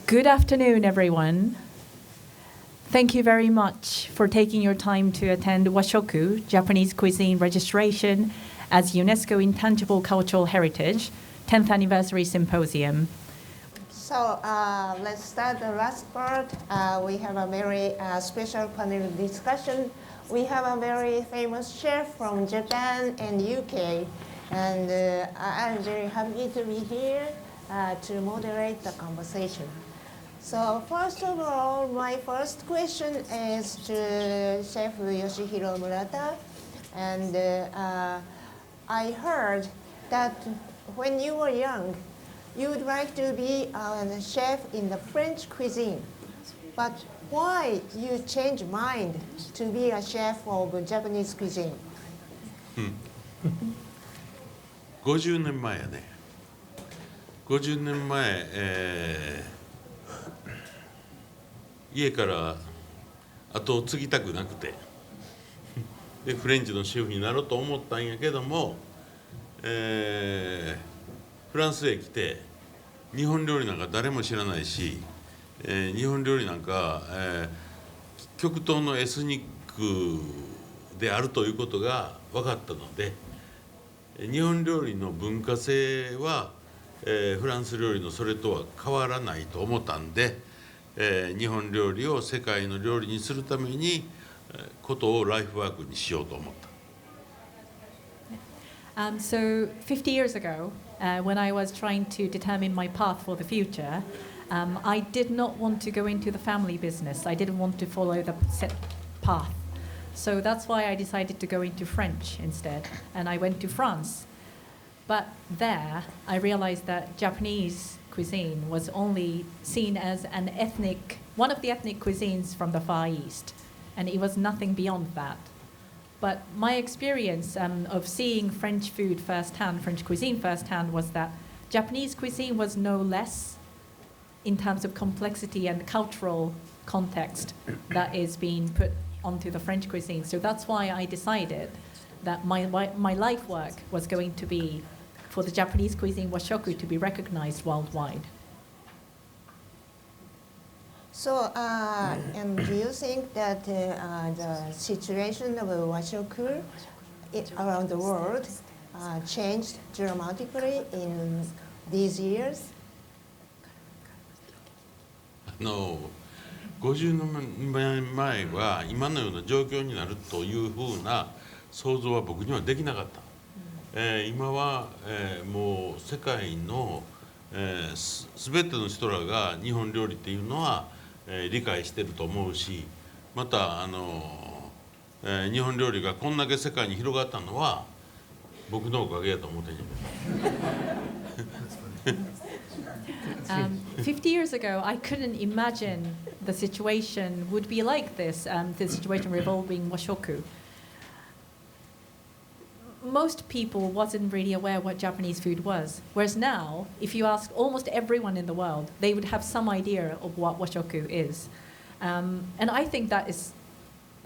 Good afternoon, everyone. Thank you very much for taking your time to attend Washoku, Japanese Cuisine Registration as UNESCO Intangible Cultural Heritage, 10th Anniversary Symposium. So let's start the last part. We have a very special panel discussion. We have a very famous chef from Japan and UK, and I'm very happy to be here to moderate the conversation. So first of all, my first question is to Chef Yoshihiro Murata, and I heard that when you were young, you would like to be a chef in the French cuisine, but why you change mind to be a chef of Japanese cuisine? 50年前やね。50年前、家から後を継ぎたくなくてでフレンチのシェフになろうと思ったんやけども、フランスへ来て日本料理なんか誰も知らないし、日本料理なんか、極東のエスニックであるということが分かったので、日本料理の文化性は、フランス料理のそれとは変わらないと思ったんで、日本料理を世界の料理にするためにことをライフワークにしようと思った。So 50 years ago, when I was trying to determine my path for the future, I did not want to go into the family business. I didn't want to follow the set path. So that's why I decided to go into French instead, and I went to France. But there, I realized that Japanese cuisine was only seen as one of the ethnic cuisines from the Far East, and it was nothing beyond that. But my experience of seeing French food firsthand, French cuisine firsthand, was that Japanese cuisine was no less in terms of complexity and cultural context that is being put onto the French cuisine. So that's why I decided that my life work was going to be for the Japanese cuisine Washoku to be recognized worldwide. So, and do you think that the situation of Washoku around the world changed dramatically in these years? 50年前は今のような状況になるというふうな想像は僕にはできなかった。今は、もう世界の、全ての人らが日本料理っていうのは、理解してると思うし、また日本料理がこんだけ世界に広がったのは僕のおかげやと思ってる。50 years ago, I couldn't imagine the situation would be like this, the situation revolving Washoku. Most people wasn't really aware what Japanese food was, whereas now, if you ask almost everyone in the world, they would have some idea of what Washoku is. And I think that is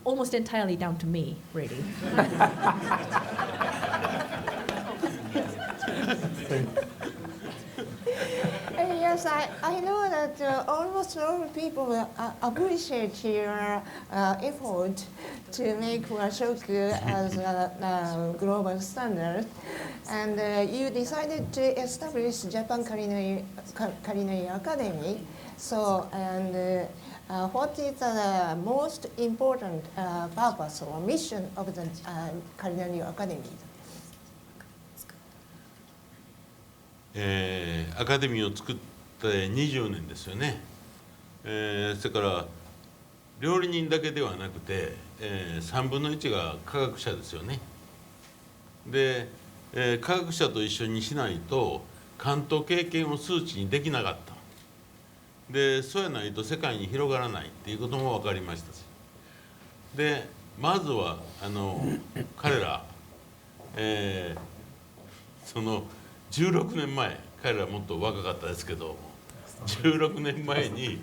almost entirely down to me, really. Yes, I know that almost all people appreciate your effort to make Washoku as a global standard, and you decided to establish Japan Culinary Academy. So, and what is the most important purpose or mission of the Culinary Academy? アカデミーを作って20年ですよね。それから料理人だけではなくて、3分の1が科学者ですよね。で、科学者と一緒にしないと関東経験を数値にできなかった。で、そうやないと世界に広がらないっていうことも分かりましたし。で、まずは彼ら、その16年前、彼らはもっと若かったですけど、16年前に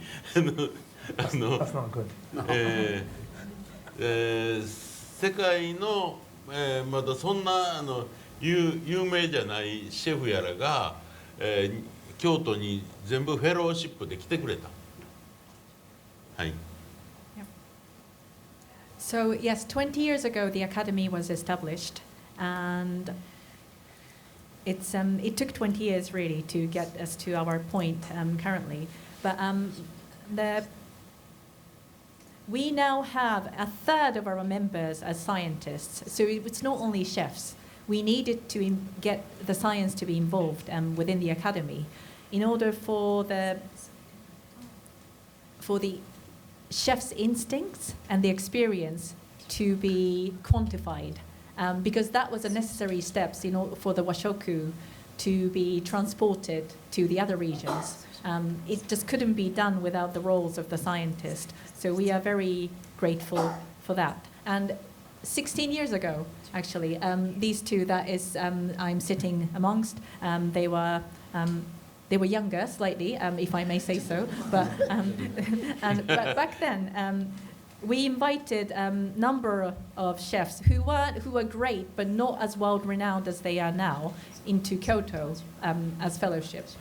世界の、まだそんな有名じゃないシェフやらが、京都に全部フェローシップで来てくれた。はい。So yes, 20 years ago the academy was established, and it took 20 years really to get us to our point currently. But we now have a third of our members as scientists, so it's not only chefs. We needed to get the science to be involved within the academy in order for the chef's instincts and the experience to be quantified, because that was a necessary steps in order for the Washoku to be transported to the other regions. It just couldn't be done without the roles of the scientist. So we are very grateful for that. And 16 years ago, actually, these two that is I'm sitting amongst, they were younger slightly, if I may say so. But but back then, we invited a number of chefs who were great, but not as well renowned as they are now, into Kyoto as fellowships.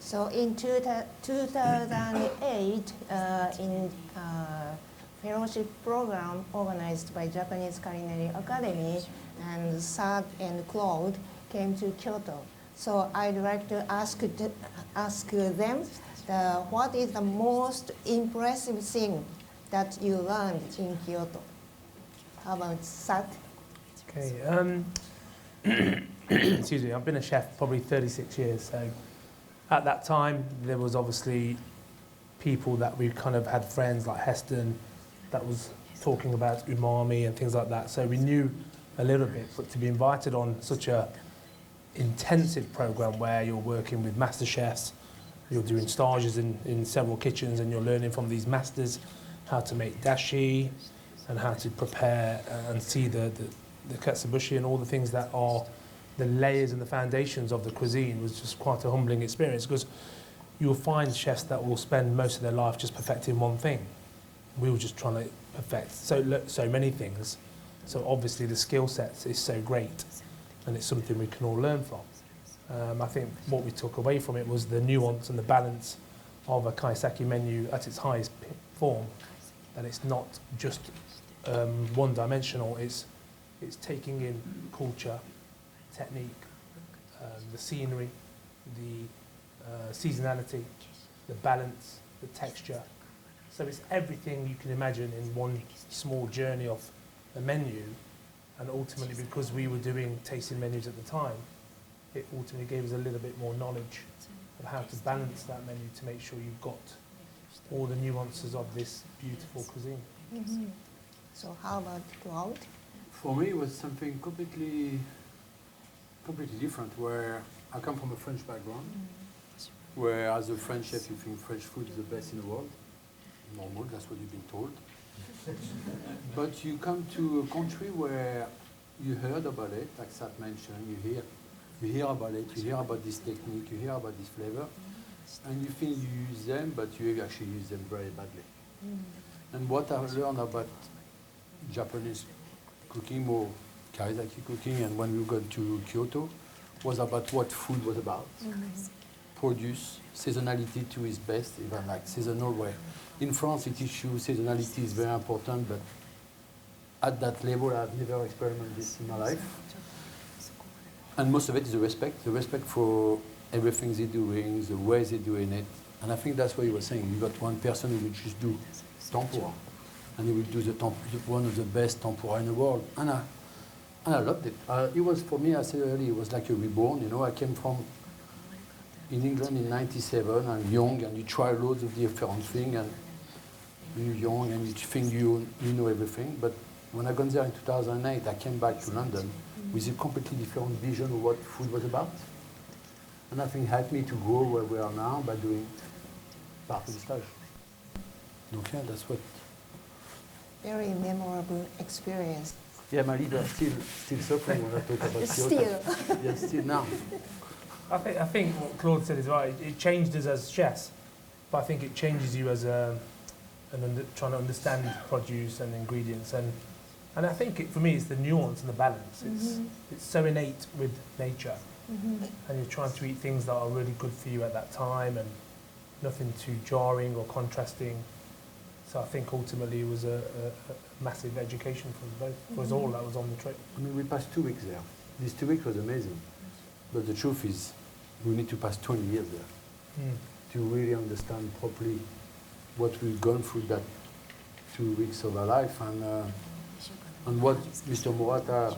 So in 2008, in fellowship program organized by Japanese Culinary Academy, and Sat and Claude came to Kyoto. So I'd like to ask them what is the most impressive thing that you learned in Kyoto? How about Sat? Okay. Excuse me. I've been a chef probably 36 years. So at that time, there was obviously people that we kind of had friends like Heston that was talking about umami and things like that. So we knew a little bit, but to be invited on such a intensive program where you're working with master chefs, you're doing stages in several kitchens, and you're learning from these masters how to make dashi and how to prepare and see the katsuobushi and all the things that are the layers and the foundations of the cuisine, was just quite a humbling experience, because you'll find chefs that will spend most of their life just perfecting one thing. We were just trying to perfect so many things. So obviously the skill set is so great, and it's something we can all learn from. I think what we took away from it was the nuance and the balance of a kaiseki menu at its highest form, that it's not just one-dimensional. It's taking in culture, technique, the scenery, the seasonality, the balance, the texture. So it's everything you can imagine in one small journey of a menu. And ultimately, because we were doing tasting menus at the time, it ultimately gave us a little bit more knowledge of how to balance that menu to make sure you've got all the nuances of this beautiful cuisine. Mm-hmm. So how about Claude? For me, it was something completely different, where I come from a French background, where as a French chef you think French food is the best in the world. Normal, that's what you've been told. But you come to a country where you heard about it, like Sat mentioned, you hear about it, you hear about this technique, you hear about this flavor, and you think you use them, but you actually use them very badly. And what I learned about Japanese cooking, more kaiseki cooking, and when we got to Kyoto, was about what food was about. Produce, seasonality too is best, even like seasonal way. In France, it is true, seasonality is very important, but at that level, I've never experimented this in my life. And most of it is the respect for everything they're doing, the way they're doing it. And I think that's what you were saying. You got one person who will just do tempura, and he will do one of the best tempura in the world. And I loved it. It was, for me, I said earlier, it was like a reborn. You know, I came from in England in '97. I'm young, and you try loads of different things, and you're young, and you think you know everything. But when I got there in 2008, I came back to London with a completely different vision of what food was about. And I think it helped me to grow where we are now by doing part of the stage. Okay, that's what. Very memorable experience. Yeah, my leader is still suffering when I talk about Kyoto. Still. Yeah, still now. I think what Claude said is right. It changed us as chefs, but I think it changes you as trying to understand produce and ingredients, and I think for me it's the nuance and the balance. It's so innate with nature and you're trying to eat things that are really good for you at that time and nothing too jarring or contrasting. So I think ultimately it was a massive education for us both, for us all that was on the trip. I mean, we passed 2 weeks there. These 2 weeks was amazing. But the truth is, we need to pass 20 years there to really understand properly what we've gone through that 2 weeks of our life and what Mr. Murata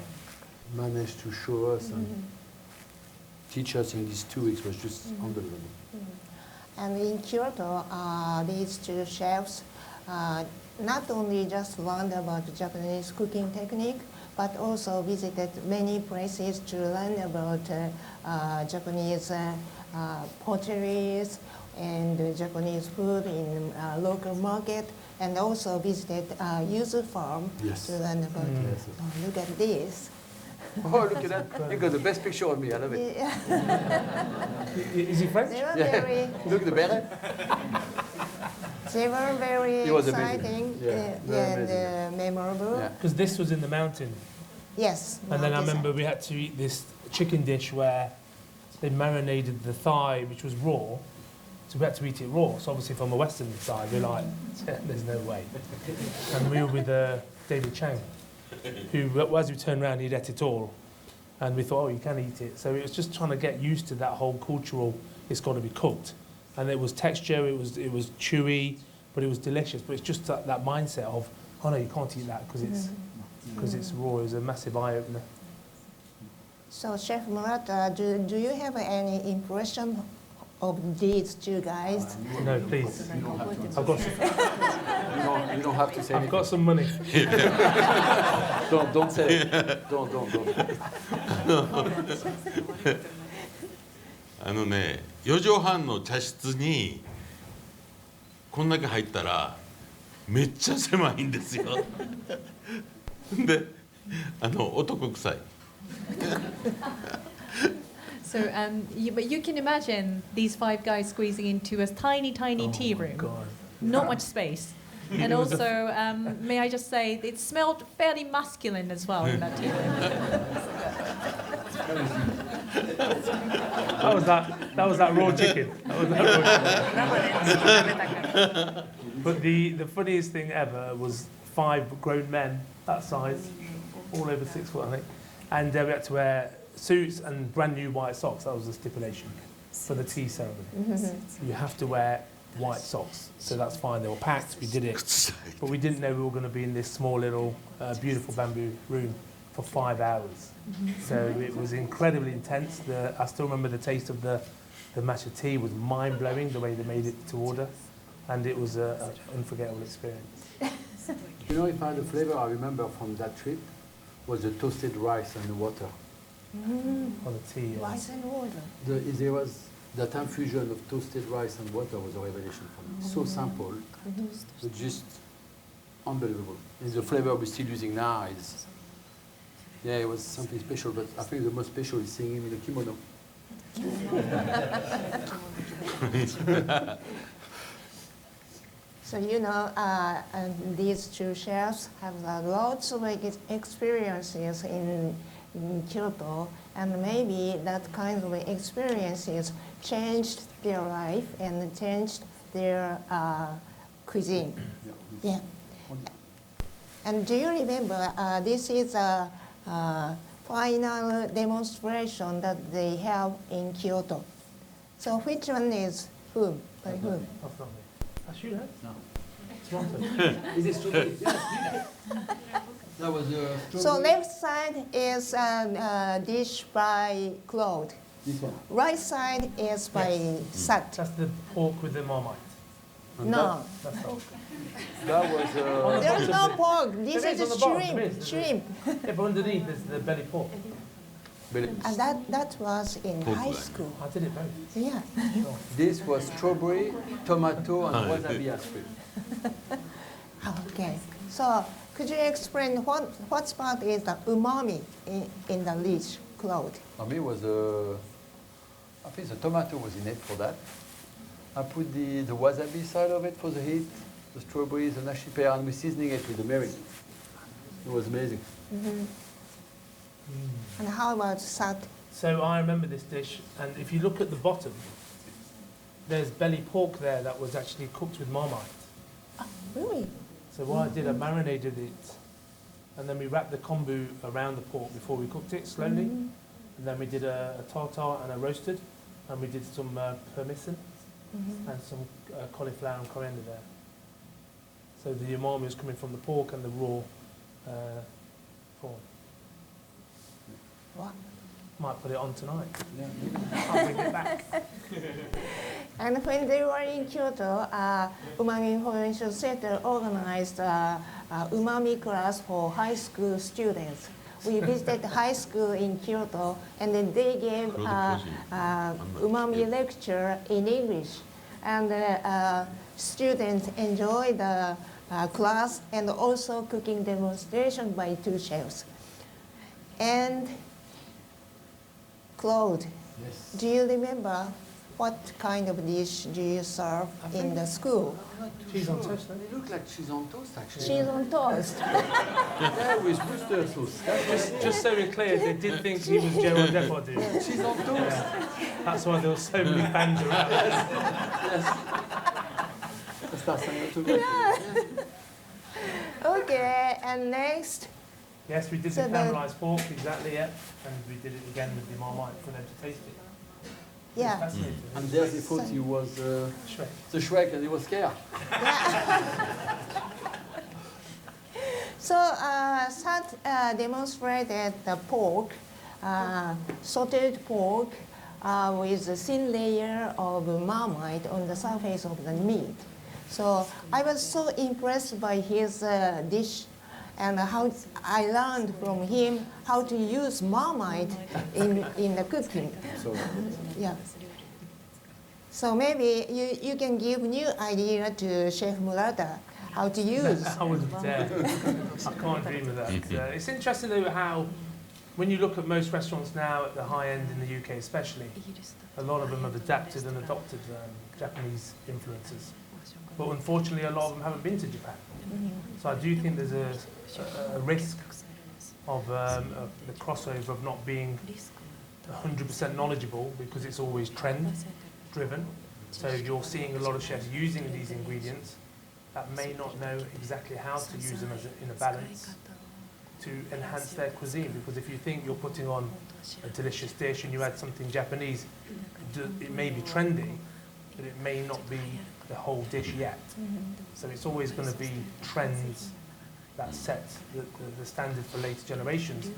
managed to show us and teach us in these 2 weeks was just unbelievable. And in Kyoto, these two chefs not only just learned about Japanese cooking technique, but also visited many places to learn about Japanese potteries and Japanese food in local market, and also visited yuzu farm Yes. to learn about. Look at this. Oh, look at that. You got the best picture of me. I love it. Is he French? They were Yeah. very, Look at the beret. they were very It was amazing. exciting Yeah, very and amazing. memorable. Yeah. Because this was in the mountain. Yes. And then I mountains. remember we had to eat this chicken dish where they marinated the thigh, which was raw. So we had to eat it raw. So obviously from a Western side, we're like, there's no way. And we were with David Chang, who, as we turned around, he'd ate it all. And we thought, oh, you can eat it. So it was just trying to get used to that whole cultural, it's got to be cooked. And it was texture, it was chewy, but it was delicious. But it's just that mindset of, oh no, you can't eat that because it's raw. It was a massive eye-opener. So, Chef Murata, do you have any impression of these two guys? No, please. I've got You don't have to say anything. some money. Don't say it. Don't. 4畳半の茶室にこんだけ入ったらめっちゃ狭いんですよ。で、男臭い。So, but you can imagine these 5 guys squeezing into a tiny, tiny tea room. God. Not much space. And also, may I just say, it smelled fairly masculine as well in that tea room. That was that raw chicken. But the funniest thing ever was 5 grown men that size, all over 6 foot, I think, and we had to wear suits and brand new white socks. That was the stipulation for the tea ceremony. You have to wear white socks, so that's fine. They were packed. We did it, but we didn't know we were going to be in this small little beautiful bamboo room for 5 hours. So it was incredibly intense. I still remember the taste of the matcha tea was mind-blowing, the way they made it to order, and it was an unforgettable experience. You know, if I had a flavor I remember from that trip was the toasted rice and the water. On the tea. Rice and water. There was that infusion of toasted rice and water was a revelation for me. So simple, but just unbelievable. And the flavor we're still using now is, yeah, it was something special. But I think the most special is seeing him in a kimono. So you know, these two chefs have lots of experiences in Kyoto, and maybe that kind of experiences changed their life and changed their cuisine. Yeah. And do you remember, this is a final demonstration that they have in Kyoto. So which one is whom? By whom? That's not me. That's you, no? No. Toronto. Is it strawberry? That was So left side is a dish by Claude. This one. Right side is by Sat. That's the pork with the marmite. And No, That's not. That was. there is no pork. This There is is on the bottom, there shrimp. is, Shrimp. Yeah, but underneath is the belly pork. And that was in Pork high leg. school. I did it both. Yeah. This was strawberry, tomato, and wasabi ice cream. Okay. So could you explain what part is the umami in the dish, Claude? For me, was I think the tomato was in it for that. I put the wasabi side of it for the heat, the strawberries, the nashi pear, and we're seasoning it with the meringue. It was amazing. And how about Sat? So I remember this dish, and if you look at the bottom, there's belly pork there that was actually cooked with Marmite. Really? So what I did, I marinated it, and then we wrapped the kombu around the pork before we cooked it slowly. And then we did a tartare and a roasted, and we did some permisan and some cauliflower and coriander there. So the umami is coming from the pork and the raw prawn. Wow. Might put it on tonight. Yeah. I'll bring it back. And when they were in Kyoto, Umami Information Center organized Umami class for high school students. We visited high school in Kyoto, and then they gave Umami lecture in English. And students enjoyed the class and also cooking demonstration by 2 chefs. And Claude, Yes. do you remember what kind of dish do you serve in the school? Cheese on toast, It looked like cheese on toast, actually. Cheese on toast. Yeah, with Worcester sauce. Just so we're clear, they did think he was Gerald Depardieu. Cheese on toast. That's why there were so many fans around. Yes. That's Okay, and next, Yes, we did So the the- caramelised pork, exactly, yeah. And we did it again with the Marmite for them to taste it. It was yeah. fascinating. And there they thought he was Shrek. the Shrek and he was scared. So Sat demonstrated the pork, sauteed pork with a thin layer of Marmite on the surface of the meat. So I was so impressed by his dish, and how I learned from him how to use Marmite in the cooking. So Yeah. So maybe you can give new idea to Chef Murata how to use. I wouldn't dare. I can't dream of that. It's interesting though how, when you look at most restaurants now at the high end in the UK especially, a lot of them have adapted and adopted Japanese influences. But unfortunately a lot of them haven't been to Japan. So I do think there's a risk of the crossover of not being 100% knowledgeable because it's always trend driven. So you're seeing a lot of chefs using these ingredients that may not know exactly how to use them in a balance to enhance their cuisine. Because if you think you're putting on a delicious dish and you add something Japanese, it may be trendy, but it may not be the whole dish yet. So it's always going to be trends that set the standard for later generations.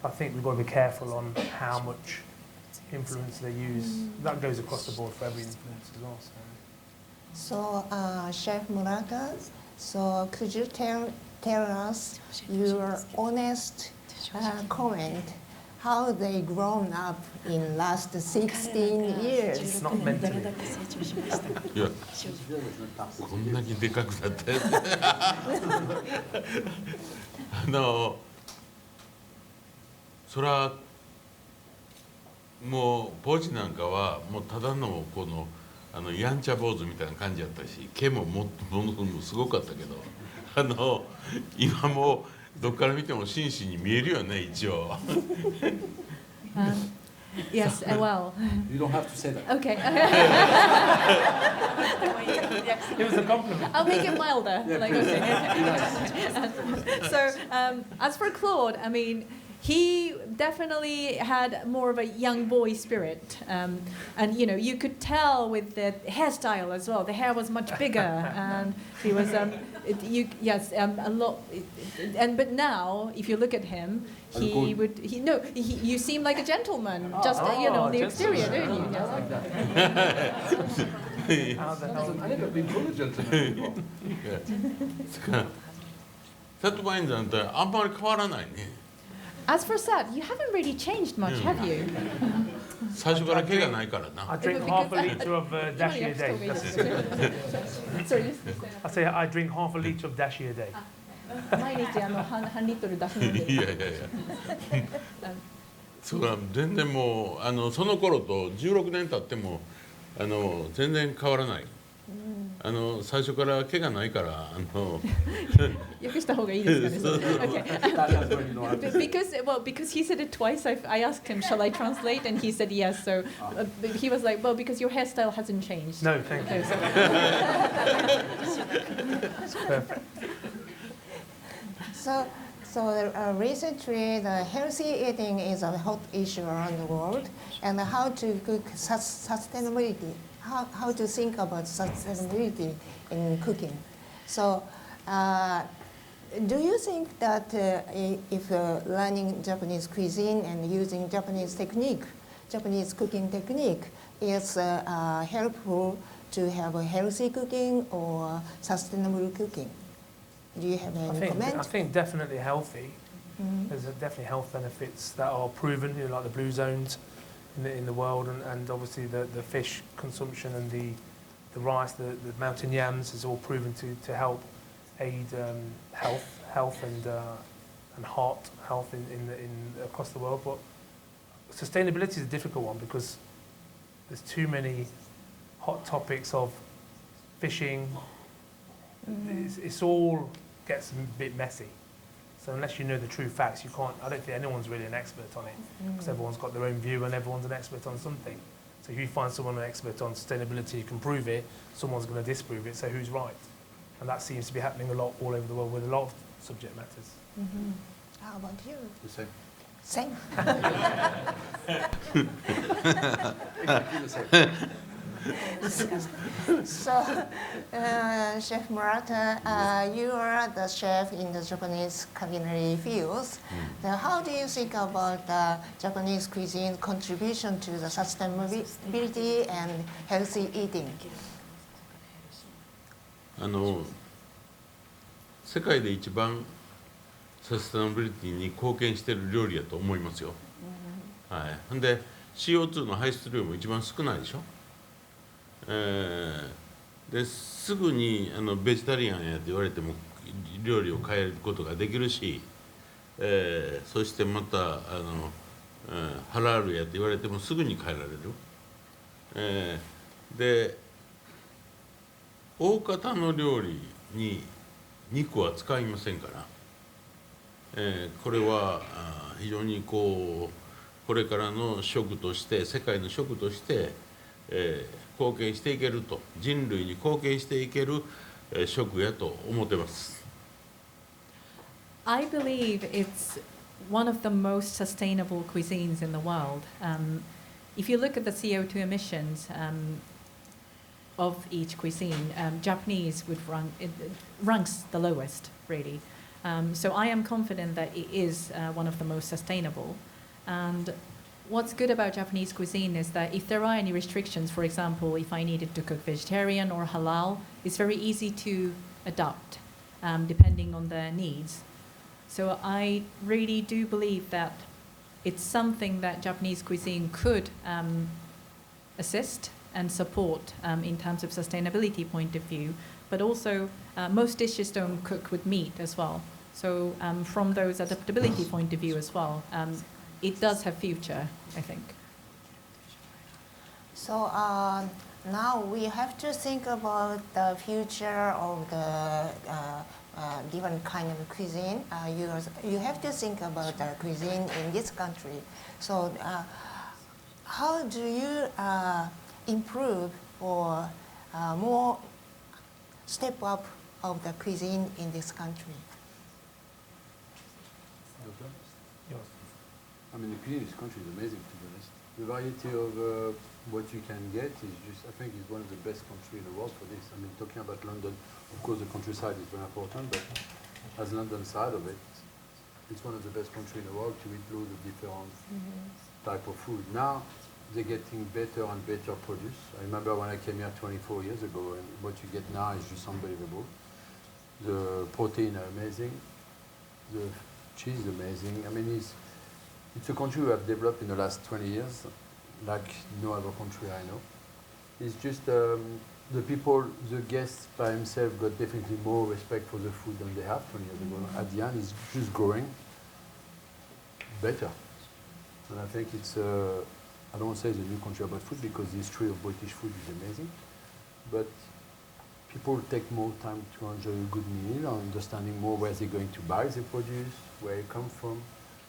I think we've got to be careful on how much influence they use. That goes across the board for every influence as well. So Chef Murata, so could you tell us your honest comment how they grown up in last 16 years? Not mentally. いやこんなにでかくなってそれはもうポジなんかはもうただのこのやんちゃ坊主みたいな感じやったし毛もものすごかったけど今もうどっから見ても紳士に見えるよね一応。Yes, well. you don't have to say that. Okay. It was a compliment. I'll make it milder. Yeah, Like, please. okay. So, as for Claude, I mean, he definitely had more of a young boy spirit, and you know, you could tell with the hairstyle as well. The hair was much bigger, and he was a lot. But now, if you look at him, you seem like a gentleman, just you know, the exterior, don't you? Yes. How the hell? I never been called a gentleman before. サットバインズなんてあんまり変わらないね。 As for Sat, you haven't really changed much, have you? 最初から毛がないからな。 I drink half a litre of dashi a day. That's it. Sorry. I say I drink half a litre of dashi a day. 毎日半リットル出し飲んでる。いやいやいや。そうだ全然もうその頃と16年経っても全然変わらない。最初から怪我ないからよくした方がいいですかね。Okay. That's when you know how to say it. Because he said it twice, I asked him, shall I translate? And he said yes. So he was like, well, because your hairstyle hasn't changed. No, thank you. Perfect. So recently, the healthy eating is a hot issue around the world, and how to cook sustainability, how to think about sustainability in cooking. So, do you think that if learning Japanese cuisine and using Japanese cooking technique, is helpful to have a healthy cooking or sustainable cooking? Do you have any comment? I think definitely healthy. There's definitely health benefits that are proven, like the blue zones in the world, and obviously the fish consumption and the rice, the mountain yams is all proven to help aid health and heart health in across the world. But sustainability is a difficult one because there's too many hot topics of fishing. It's all gets a bit messy. So unless you know the true facts, you can't. I don't think anyone's really an expert on it because everyone's got their own view and everyone's an expert on something. So if you find someone an expert on sustainability who can prove it, someone's going to disprove it. So who's right? And that seems to be happening a lot all over the world with a lot of subject matters. How about you? The same. Same. Exactly the same. So, Chef Murata, you are the chef in the Japanese culinary fields. Now, how do you think about Japanese cuisine contribution to the sustainability and healthy eating? 世界で一番サステナビリティに貢献している料理だと思いますよ。はい。ほんで CO2 の排出量も一番少ないでしょ。ですぐにベジタリアンやって言われても料理を変えることができるし、そしてまたハラールやって言われてもすぐに変えられる。で大方の料理に肉は使いませんから、これは非常にこれからの食として世界の食として、貢献していけると人類に貢献していける、食やと思ってます。I believe it's one of the most sustainable cuisines in the world. If you look at the CO2 emissions of each cuisine, Japanese ranks the lowest, really. So I am confident that it is one of the most sustainable. And what's good about Japanese cuisine is that if there are any restrictions, for example, if I needed to cook vegetarian or halal, it's very easy to adapt depending on their needs. So I really do believe that it's something that Japanese cuisine could assist and support in terms of sustainability point of view, but also most dishes don't cook with meat as well. So from those adaptability point of view as well, it does have future, I think. So now we have to think about the future of the different kind of cuisine. You have to think about the cuisine in this country. So how do you improve or more step up of the cuisine in this country? I mean, the cuisine in this country is amazing, to be honest. The variety of what you can get is just, I think, is one of the best countries in the world for this. I mean, talking about London, of course, the countryside is very important, but as London side of it, it's one of the best countries in the world to eat loads of different type of food. Now, they're getting better and better produce. I remember when I came here 24 years ago, and what you get now is just unbelievable. The protein are amazing. The cheese is amazing. I mean, it's a country we have developed in the last 20 years, like no other country I know. It's just the people, the guests by themselves got definitely more respect for the food than they have 20 years ago. At the end, it's just growing better. And I think it's, I don't want to say it's a new country about food because the history of British food is amazing, but people take more time to enjoy a good meal, understanding more where they're going to buy the produce, where it comes from,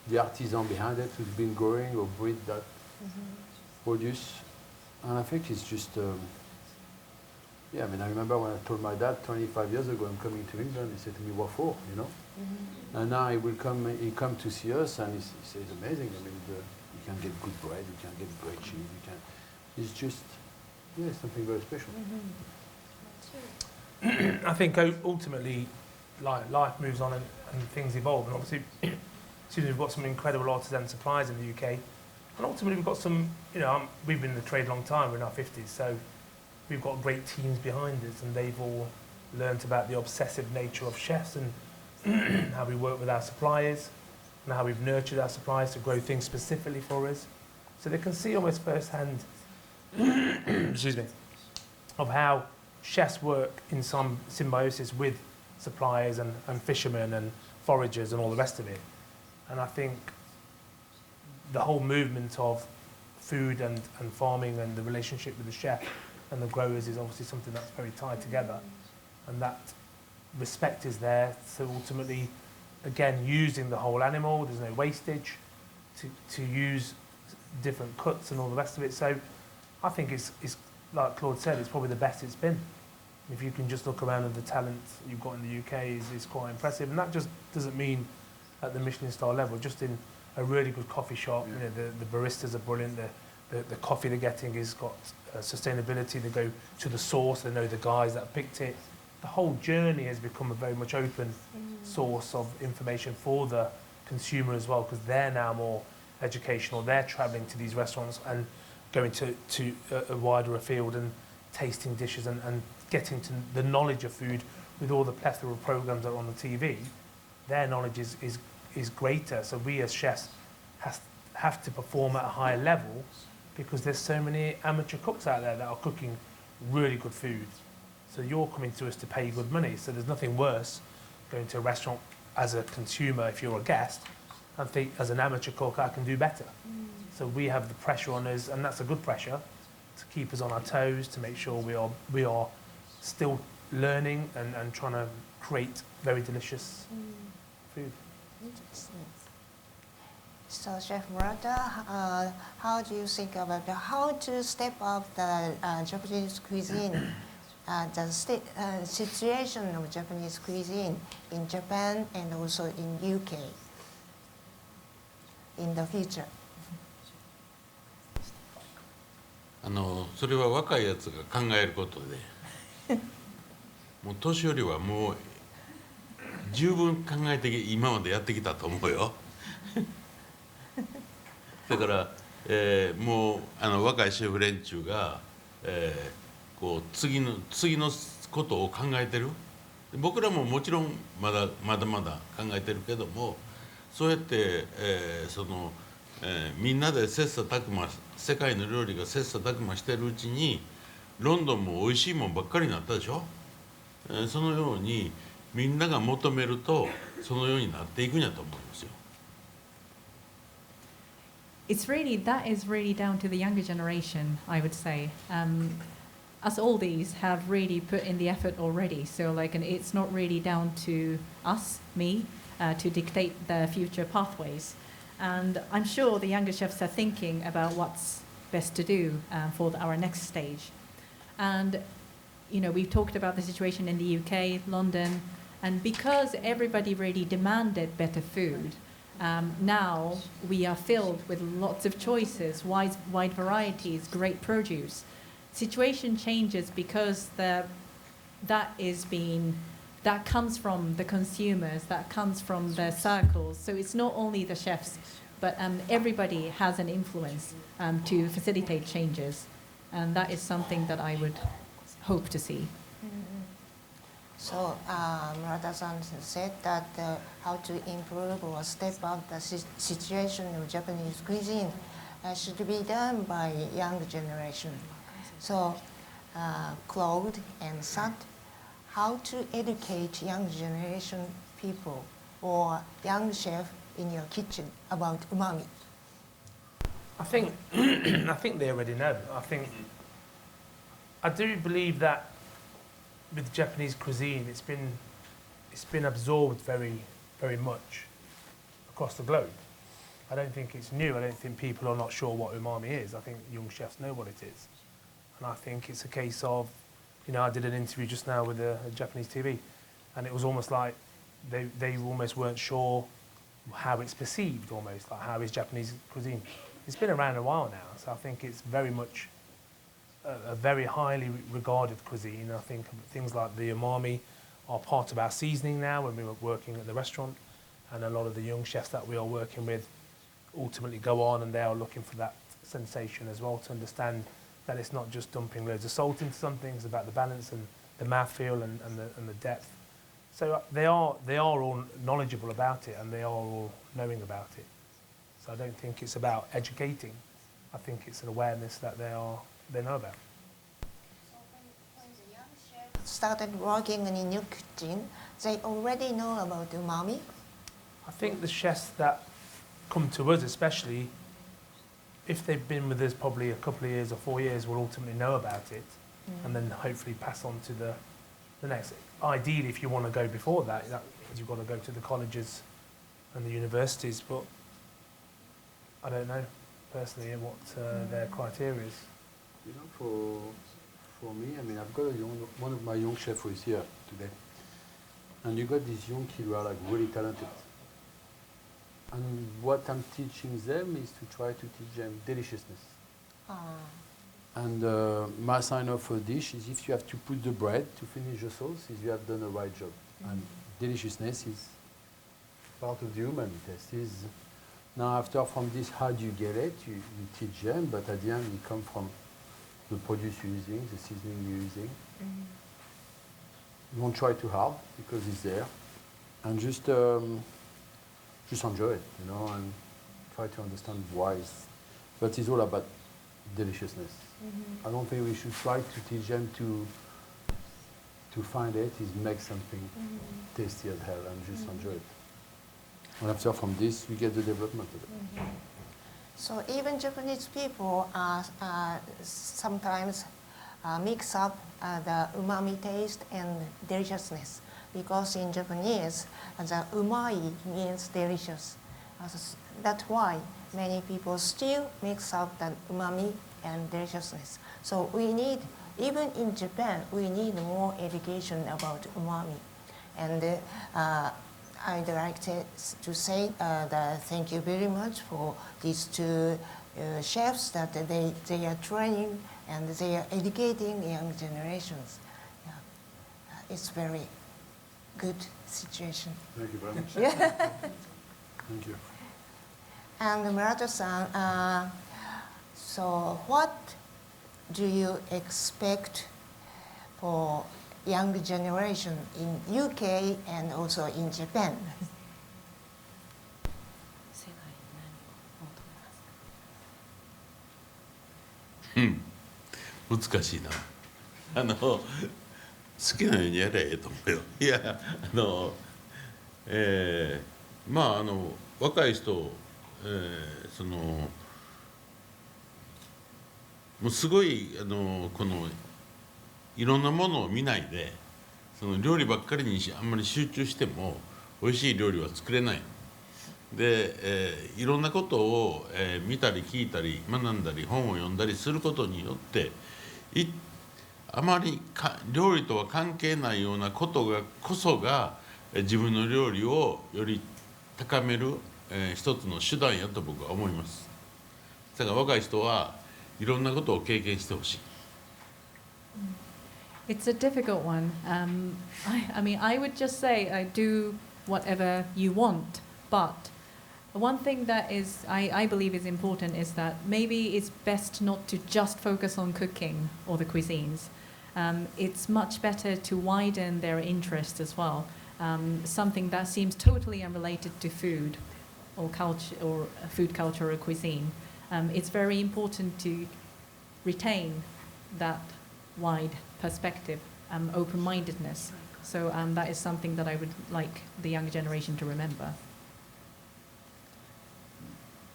the artisan behind it who's been growing or breed that produce. And I think it's just, yeah, I mean, I remember when I told my dad 25 years ago, I'm coming to England, he said to me, what for, you know? And now he come to see us and he says, amazing, I mean, you can get good bread, you can get great cheese, it's just, yeah, something very special. I think ultimately, life moves on and things evolve, and obviously, we've got some incredible artisan suppliers in the UK, and ultimately we've got some, you know, we've been in the trade a long time, we're in our 50s, so we've got great teams behind us, and they've all learnt about the obsessive nature of chefs and how we work with our suppliers, and how we've nurtured our suppliers to grow things specifically for us, so they can see almost firsthand, excuse me, of how chefs work in some symbiosis with suppliers and fishermen and foragers and all the rest of it. And I think the whole movement of food and farming and the relationship with the chef and the growers is obviously something that's very tied together, and that respect is there. So ultimately, again, using the whole animal, there's no wastage, to use different cuts and all the rest of it. So I think it's like Claude said, it's probably the best it's been. If you can just look around at the talent you've got in the UK is quite impressive. And that just doesn't mean at the Michelin star level, just in a really good coffee shop, you know, the baristas are brilliant, the coffee they're getting has got sustainability, they go to the source, they know the guys that picked it. The whole journey has become a very much open source of information for the consumer as well, because they're now more educational, they're travelling to these restaurants and going to a wider afield and tasting dishes and getting to the knowledge of food with all the plethora of programs that are on the TV. Their knowledge is greater, so we as chefs have to perform at a higher level, because there's so many amateur cooks out there that are cooking really good food. So you're coming to us to pay good money, so there's nothing worse going to a restaurant as a consumer if you're a guest and think as an amateur cook I can do better. So we have the pressure on us, and that's a good pressure, to keep us on our toes, to make sure we are still learning and trying to create very delicious food. So, Chef Murata, how do you think about how to step up the Japanese cuisine, the situation of Japanese cuisine in Japan and also in UK in the future? それは若いやつが考えることで、もう年寄りはもう十分考えて今までやってきたと思うよ。だから、もう若いシェフ連中が、こう次のことを考えてる。僕らももちろんまだまだ考えてるけども、そうやって、みんなで切磋琢磨、世界の料理が切磋琢磨してるうちにロンドンも美味しいもんばっかりになったでしょ。そのようにみんなが求めるとそのようになっていくんやと思うんですよ。That is really down to the younger generation, I would say. Us oldies have really put in the effort already, so and it's not really down to us, me, to dictate the future pathways. And I'm sure the younger chefs are thinking about what's best to do for our next stage. And we've talked about the situation in the UK, London, and because everybody really demanded better food, now we are filled with lots of choices, wide varieties, great produce. Situation changes because that comes from the consumers, that comes from the circles. So it's not only the chefs, but everybody has an influence to facilitate changes. And that is something that I would hope to see. So Murata-san said that how to improve or step up the situation of Japanese cuisine should be done by young generation. So Claude and Sat, how to educate young generation people or young chef in your kitchen about umami? I think they already know. I do believe that with Japanese cuisine, it's been absorbed very, very much across the globe. I don't think it's new. I don't think people are not sure what umami is. I think young chefs know what it is. And I think it's a case of, you know, I did an interview just now with a Japanese TV, and it was almost like they almost weren't sure how it's perceived, almost like how is Japanese cuisine. It's been around a while now, so I think it's very much a very highly regarded cuisine. I think things like the umami are part of our seasoning now when we were working at the restaurant, and a lot of the young chefs that we are working with ultimately go on and they are looking for that sensation as well, to understand that it's not just dumping loads of salt into something, it's about the balance and the mouthfeel and the depth. So they are all knowledgeable about it, and they are all knowing about it. So I don't think it's about educating. I think it's an awareness that they know about. So when the young chefs started working in new cuisine, they already know about umami? I think the chefs that come to us especially, if they've been with us probably a couple of years or 4 years, will ultimately know about it, and then hopefully pass on to the next. Ideally, if you want to go before that you've got to go to the colleges and the universities, but I don't know personally what their criteria is. You know, for me, I mean, I've got one of my young chefs who is here today, and you got these young kids who are like really talented. And what I'm teaching them is to try to teach them deliciousness. And my sign-off for a dish is if you have to put the bread to finish the sauce, is you have done the right job. And deliciousness is part of the human test. Now after from this, how do you get it? You teach them, but at the end it comes from the produce you're using, the seasoning you're using. Don't try too hard because it's there. And just enjoy it, you know, and try to understand why. But it's all about deliciousness. I don't think we should try to teach them to find it, is make something tasty as hell and just enjoy it. And after from this, we get the development of it. So even Japanese people sometimes mix up the umami taste and deliciousness, because in Japanese, the umai means delicious. That's why many people still mix up the umami and deliciousness. So we need, even in Japan, we need more education about umami. And I'd like to say that thank you very much for these two chefs that they are training and they are educating young generations. Yeah. It's very good situation. Thank you very much. Yeah. Thank you. And Murata-san, so what do you expect for young generation in UK and also in Japan? 難しいな。好きなようにやればええと思うよ。いやまあ若い人、もうすごいこのいろんなものを見ないで料理ばっかりにあんまり集中しても美味しい料理は作れない。で、いろんなことを、見たり聞いたり学んだり本を読んだりすることによってあまり料理とは関係ないようなことこそが自分の料理をより高める、一つの手段やと僕は思います。だから若い人はいろんなことを経験してほしい。It's a difficult one. I mean, I would just say do whatever you want, but one thing that I believe is important is that maybe it's best not to just focus on cooking or the cuisines. It's much better to widen their interest as well. Something that seems totally unrelated to food or culture or food culture or cuisine. It's very important to retain that wide perspective, open-mindedness. So that is something that I would like the younger generation to remember.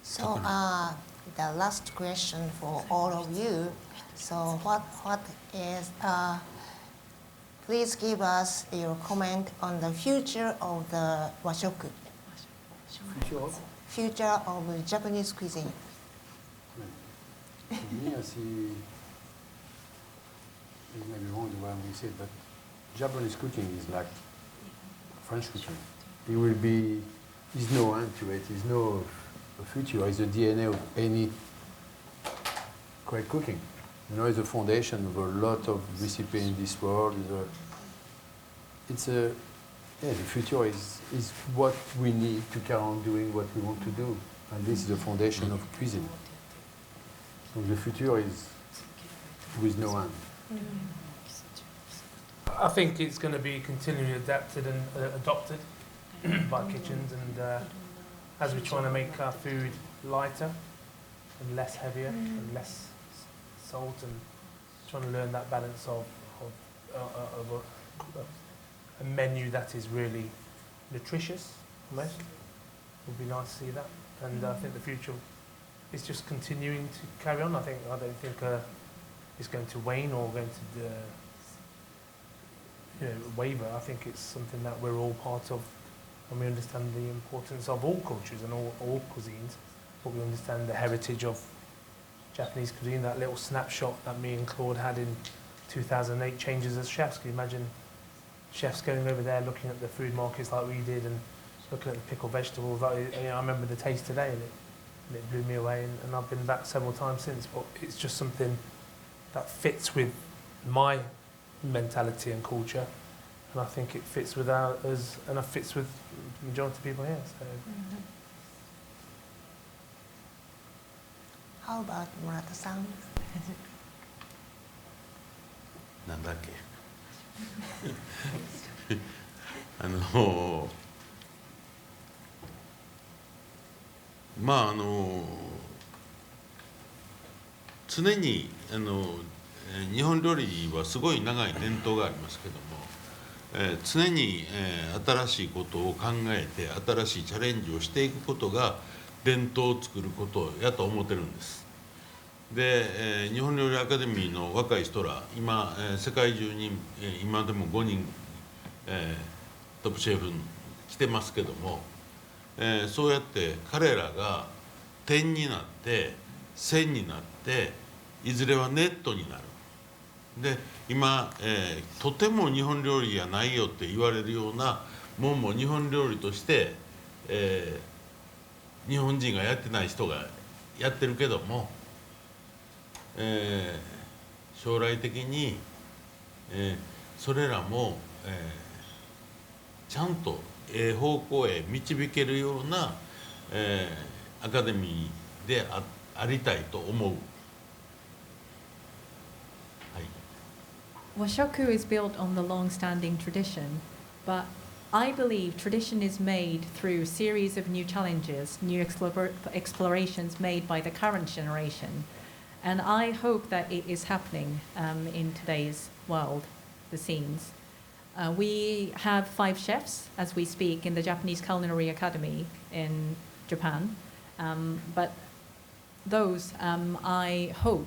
So the last question for all of you. So what is please give us your comment on the future of the washoku, future of Japanese cuisine. For me, I see, it may be wrong the way I'm going to say it, but Japanese cooking is like French cooking. It will be, there's no end to it, there's no future, it's the DNA of any great cooking. You know, it's the foundation of a lot of recipes in this world. The future is what we need to carry on doing what we want to do. And this is the foundation of cuisine. So the future is with no end. I think it's going to be continually adapted and adopted by kitchens, and as we're trying to make our food lighter and less heavier and less salt, and trying to learn that balance of a menu that is really nutritious, almost. It would be nice to see that, and I think the future is just continuing to carry on. I don't think it's going to wane or going to waver. I think it's something that we're all part of, and we understand the importance of all cultures and all cuisines, but we understand the heritage of Japanese cuisine. That little snapshot that me and Claude had in 2008 changes as chefs. Can you imagine chefs going over there looking at the food markets like we did and looking at the pickled vegetables? I remember the taste today, and it blew me away, and I've been back several times since, but it's just something that fits with my mentality and culture, and I think it fits with us, and it fits with the majority of people here. So. How about Murata-san? なんだっけまあ常に日本料理はすごい長い伝統がありますけども、常に、新しいことを考えて新しいチャレンジをしていくことが伝統を作ることやと思ってるんです。で、日本料理アカデミーの若い人ら今、世界中に、今でも5人、トップシェフ来てますけども、そうやって彼らが点になって線になっていずれはネットになる。で今、とても日本料理やないよって言われるようなもんも日本料理として、日本人がやってない人がやってるけども、将来的に、それらも、ちゃんと方向へ導けるような、アカデミーで ありたいと思う。Washoku is built on the long-standing tradition, but I believe tradition is made through a series of new challenges, new explorations made by the current generation. And I hope that it is happening in today's world, the scenes. We have 5 chefs as we speak in the Japanese Culinary Academy in Japan. But those, I hope,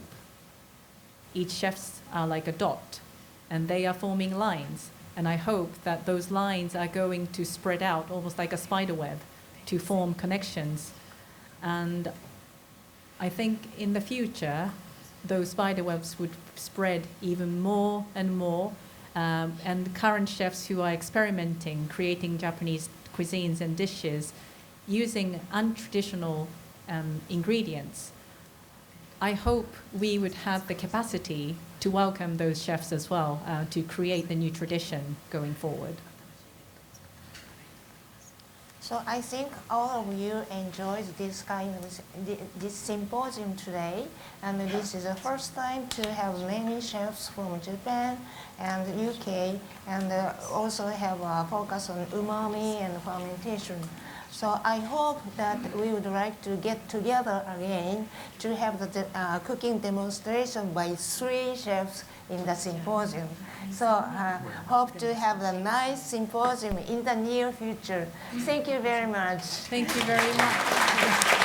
each chefs are like a dot, and they are forming lines. And I hope that those lines are going to spread out almost like a spider web to form connections. And I think in the future, those spider webs would spread even more and more. And current chefs who are experimenting, creating Japanese cuisines and dishes using untraditional ingredients, I hope we would have the capacity to welcome those chefs as well, to create the new tradition going forward. So I think all of you enjoyed this kind of this symposium today, and this is the first time to have many chefs from Japan and UK, and also have a focus on umami and fermentation. So I hope that we would like to get together again to have the cooking demonstration by 3 chefs in the symposium. So hope to have a nice symposium in the near future. Thank you very much. Thank you very much.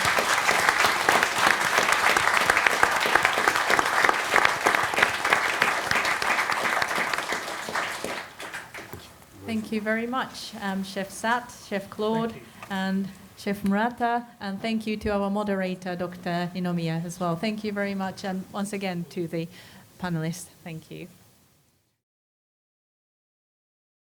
Thank you very much, Chef Sat, Chef Claude, Thank you. and Chef Murata, and thank you to our moderator, Dr. Ninomiya, as well. Thank you very much, and once again to the panelists. Thank you.